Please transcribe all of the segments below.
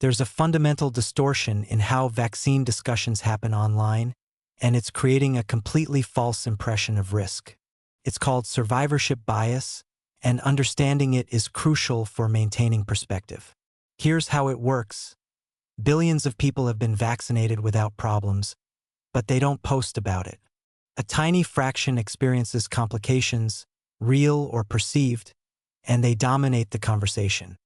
There's a fundamental distortion in how vaccine discussions happen online, and it's creating a completely false impression of risk. It's called survivorship bias, and understanding it is crucial for maintaining perspective. Here's how it works. Billions of people have been vaccinated without problems, but they don't post about it. A tiny fraction experiences complications, real or perceived, and they dominate the conversation.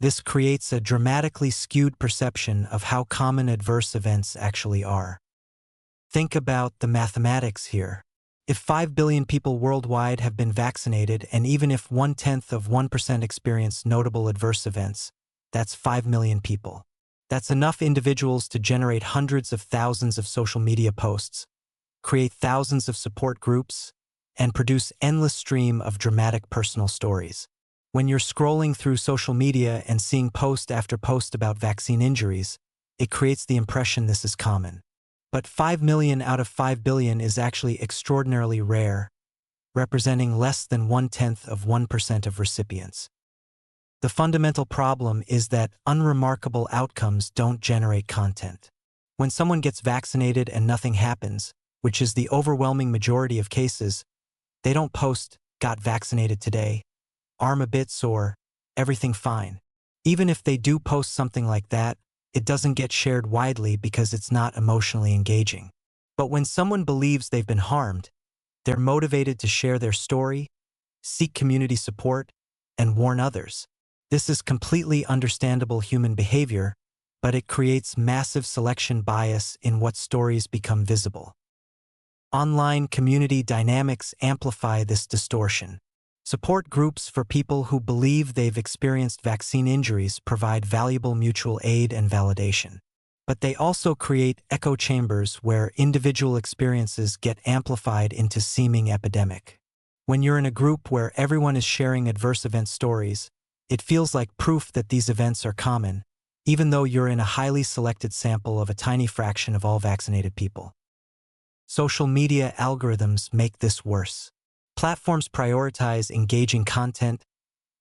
This creates a dramatically skewed perception of how common adverse events actually are. Think about the mathematics here. If 5 billion people worldwide have been vaccinated, and even if 0.1% experience notable adverse events, that's 5 million people. That's enough individuals to generate hundreds of thousands of social media posts, create thousands of support groups, and produce endless stream of dramatic personal stories. When you're scrolling through social media and seeing post after post about vaccine injuries, it creates the impression this is common. But 5 million out of 5 billion is actually extraordinarily rare, representing less than 0.1% of recipients. The fundamental problem is that unremarkable outcomes don't generate content. When someone gets vaccinated and nothing happens, which is the overwhelming majority of cases, they don't post, "got vaccinated today," "arm a bit sore," "everything fine." Even if they do post something like that, it doesn't get shared widely because it's not emotionally engaging. But when someone believes they've been harmed, they're motivated to share their story, seek community support, and warn others. This is completely understandable human behavior, but it creates massive selection bias in what stories become visible. Online community dynamics amplify this distortion. Support groups for people who believe they've experienced vaccine injuries provide valuable mutual aid and validation. But they also create echo chambers where individual experiences get amplified into seeming epidemic. When you're in a group where everyone is sharing adverse event stories, it feels like proof that these events are common, even though you're in a highly selected sample of a tiny fraction of all vaccinated people. Social media algorithms make this worse. Platforms prioritize engaging content,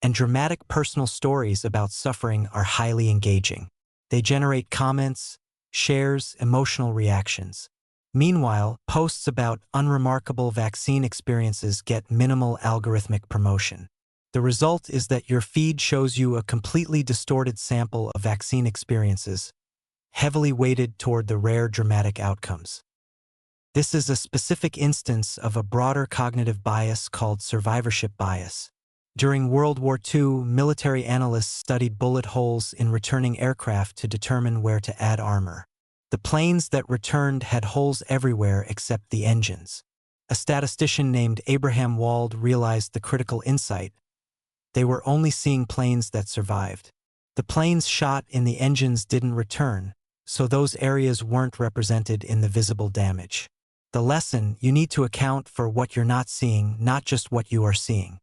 and dramatic personal stories about suffering are highly engaging. They generate comments, shares, emotional reactions. Meanwhile, posts about unremarkable vaccine experiences get minimal algorithmic promotion. The result is that your feed shows you a completely distorted sample of vaccine experiences, heavily weighted toward the rare dramatic outcomes. This is a specific instance of a broader cognitive bias called survivorship bias. During World War II, military analysts studied bullet holes in returning aircraft to determine where to add armor. The planes that returned had holes everywhere except the engines. A statistician named Abraham Wald realized the critical insight. They were only seeing planes that survived. The planes shot in the engines didn't return, so those areas weren't represented in the visible damage. The lesson: you need to account for what you're not seeing, not just what you are seeing.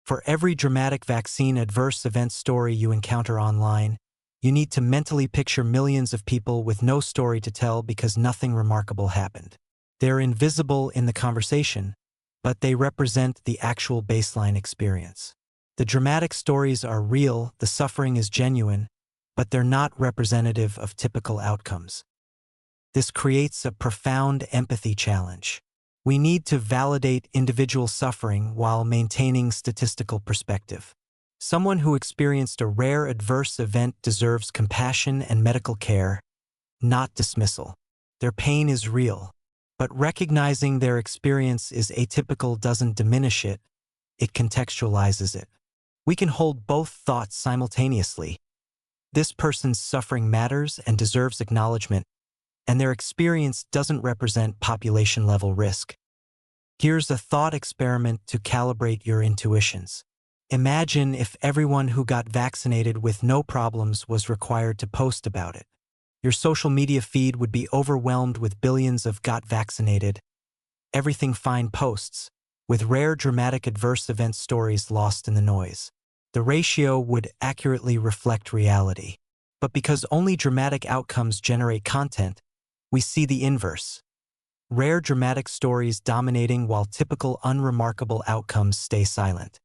For every dramatic vaccine adverse event story you encounter online, you need to mentally picture millions of people with no story to tell because nothing remarkable happened. They're invisible in the conversation, but they represent the actual baseline experience. The dramatic stories are real, the suffering is genuine, but they're not representative of typical outcomes. This creates a profound empathy challenge. We need to validate individual suffering while maintaining statistical perspective. Someone who experienced a rare adverse event deserves compassion and medical care, not dismissal. Their pain is real, but recognizing their experience is atypical doesn't diminish it, it contextualizes it. We can hold both thoughts simultaneously. This person's suffering matters and deserves acknowledgement, and their experience doesn't represent population-level risk. Here's a thought experiment to calibrate your intuitions. Imagine if everyone who got vaccinated with no problems was required to post about it. Your social media feed would be overwhelmed with billions of "got vaccinated, everything fine" posts, with rare dramatic adverse event stories lost in the noise. The ratio would accurately reflect reality. But because only dramatic outcomes generate content, we see the inverse. Rare dramatic stories dominating while typical unremarkable outcomes stay silent.